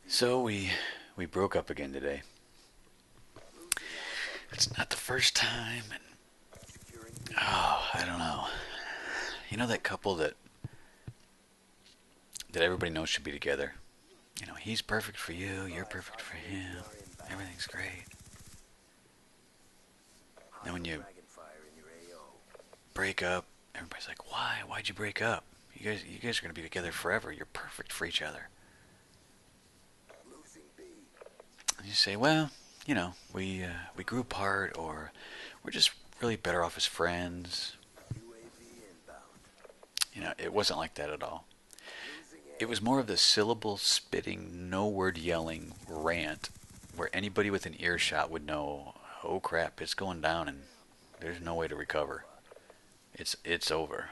So we broke up again today. It's not the first time, and I don't know. You know that couple that everybody knows should be together. You know, he's perfect for you, you're perfect for him, everything's great. Then when you break up, everybody's like, "Why? Why'd you break up? You guys are gonna be together forever. You're perfect for each other." And you say, "Well, we grew apart, or we're just really better off as friends." It wasn't like that at all. It was more of the syllable spitting, no word yelling rant where anybody with an earshot would know, oh crap, it's going down and there's no way to recover. It's over.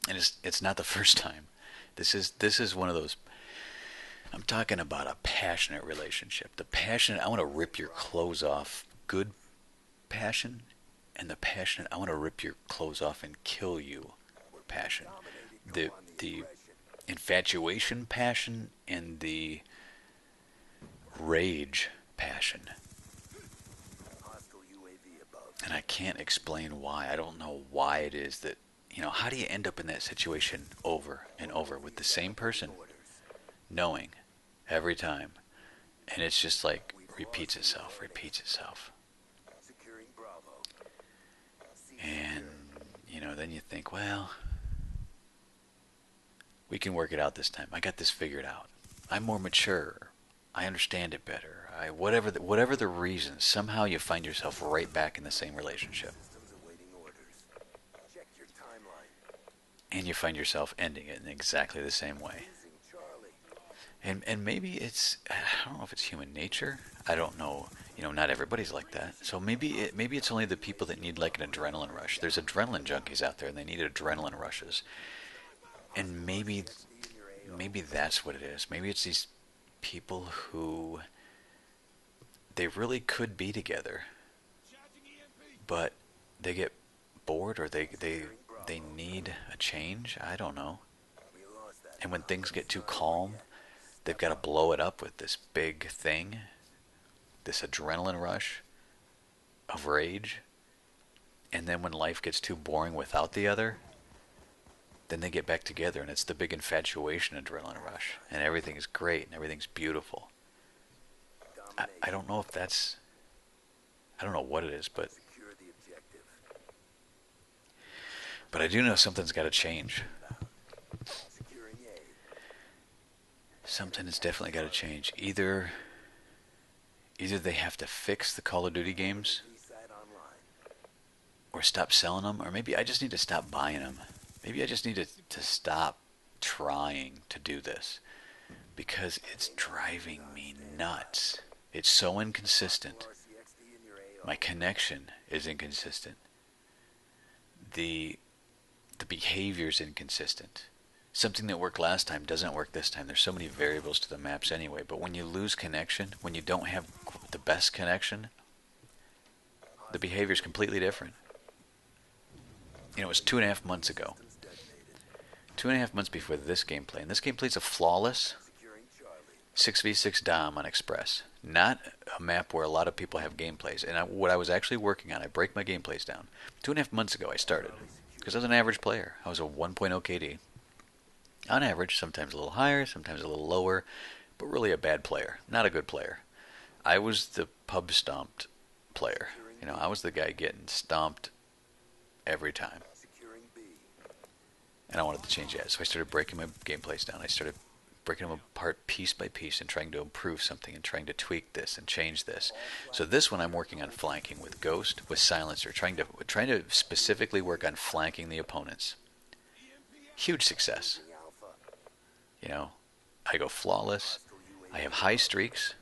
And it's not the first time. This is one of those. I'm talking about a passionate relationship. The passionate, I want to rip your clothes off. Good passion, and the passionate, I want to rip your clothes off and kill you. Passion. The infatuation passion and the rage passion. And I can't explain why. I don't know why it is that, how do you end up in that situation over and over with the same person, knowing every time, and it's just like repeats itself, repeats itself. And, then you think, well, we can work it out this time. I got this figured out. I'm more mature. I understand it better. Whatever the reason, somehow you find yourself right back in the same relationship. And you find yourself ending it in exactly the same way. And maybe I don't know if it's human nature. I don't know. Not everybody's like that. So maybe it's only the people that need like an adrenaline rush. There's adrenaline junkies out there, and they need adrenaline rushes. And maybe that's what it is. Maybe it's these people who they really could be together, but they get bored, or they need a change. I don't know. And when things get too calm, they've got to blow it up with this big thing, this adrenaline rush of rage. And then when life gets too boring without the other, then they get back together, and it's the big infatuation adrenaline rush, and everything is great and everything's beautiful. I don't know if that's, I don't know what it is, but I do know something's got to change. Something has definitely got to change. Either they have to fix the Call of Duty games, or stop selling them, or maybe I just need to stop buying them. Maybe I just need to stop trying to do this, because it's driving me nuts. It's so inconsistent. My connection is inconsistent. The the behavior's inconsistent. Something that worked last time doesn't work this time. There's so many variables to the maps anyway. But when you lose connection, when you don't have the best connection, the behavior is completely different. It was 2.5 months ago. 2.5 months before this gameplay. And this gameplay is a flawless 6v6 Dom on Express. Not a map where a lot of people have gameplays. And what I was actually working on, I break my gameplays down. 2.5 months ago I started. Because I was an average player. I was a 1.0 KD. On average, sometimes a little higher, sometimes a little lower. But really a bad player. Not a good player. I was the pub stomped player. I was the guy getting stomped every time. And I wanted to change that. So I started breaking my gameplays down. I started breaking them apart piece by piece and trying to improve something and trying to tweak this and change this. So this one I'm working on flanking with Ghost, with Silencer, trying to specifically work on flanking the opponents. Huge success. I go flawless. I have high streaks.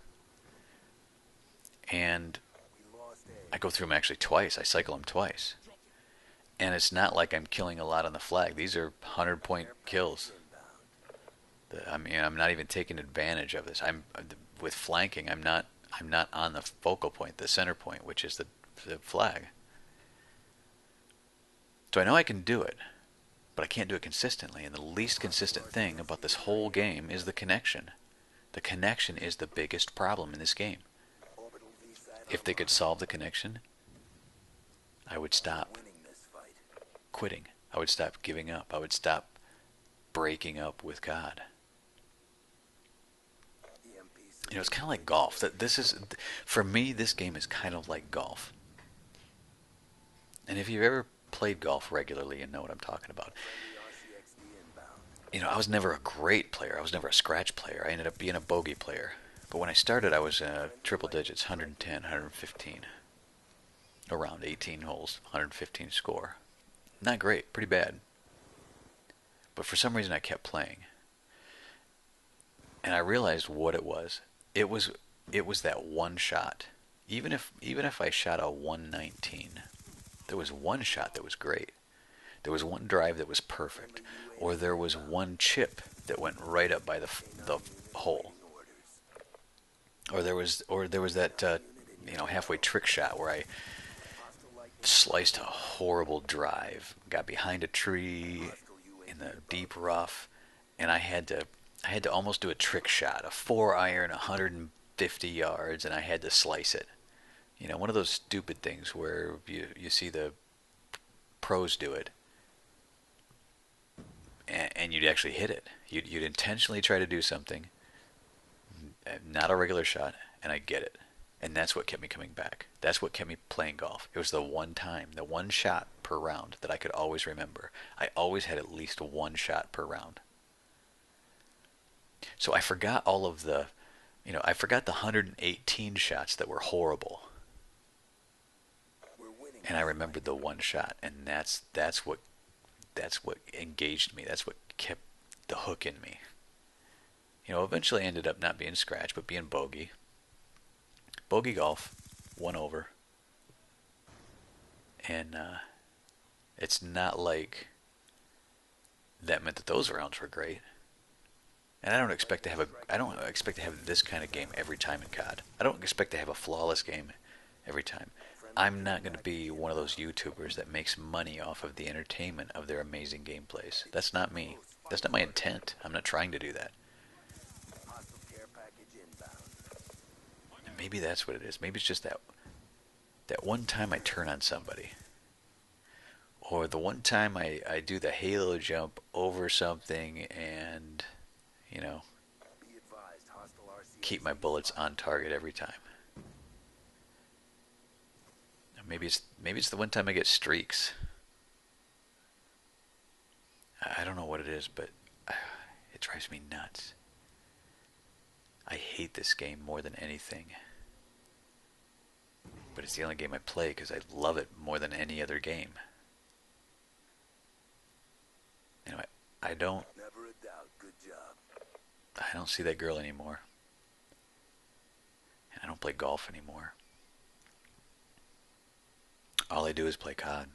And I go through them actually twice. I cycle them twice. And it's not like I'm killing a lot on the flag. These are 100-point kills. I'm not even taking advantage of this. With flanking. I'm not on the focal point, the center point, which is the flag. So I know I can do it, but I can't do it consistently. And the least consistent thing about this whole game is the connection. The connection is the biggest problem in this game. If they could solve the connection, I would stop quitting. I would stop giving up. I would stop breaking up with God. You know, it's kind of like golf. That this is, for me, this game is kind of like golf. And if you've ever played golf regularly, you know what I'm talking about. You know, I was never a great player. I was never a scratch player. I ended up being a bogey player. But when I started, I was triple digits, 110, 115. Around 18 holes, 115 score. Not great, pretty bad. But for some reason I kept playing. And I realized what it was. It was that one shot. Even if I shot a 119, there was one shot that was great. There was one drive that was perfect, or there was one chip that went right up by the hole, or there was that halfway trick shot where I sliced a horrible drive, got behind a tree in the deep rough, and I had to almost do a trick shot, a 4-iron, 150 yards, and I had to slice it. You know, one of those stupid things where you see the pros do it, and you'd actually hit it. You'd intentionally try to do something, not a regular shot, and I get it. And that's what kept me coming back. That's what kept me playing golf. It was the one time, the one shot per round that I could always remember. I always had at least one shot per round. So I forgot all of the, I forgot the 118 shots that were horrible. And I remembered the one shot, and that's what engaged me. That's what kept the hook in me. Eventually I ended up not being scratch, but being bogey. Bogey golf, 1 over. And it's not like that meant that those rounds were great. And I don't expect to have this kind of game every time in COD. I don't expect to have a flawless game every time. I'm not going to be one of those YouTubers that makes money off of the entertainment of their amazing gameplays. That's not me. That's not my intent. I'm not trying to do that. And maybe that's what it is. Maybe it's just that one time I turn on somebody. Or the one time I do the halo jump over something and, keep my bullets on target every time. Maybe it's the one time I get streaks. I don't know what it is, but it drives me nuts. I hate this game more than anything. But it's the only game I play because I love it more than any other game. I don't see that girl anymore. And I don't play golf anymore. All I do is play COD.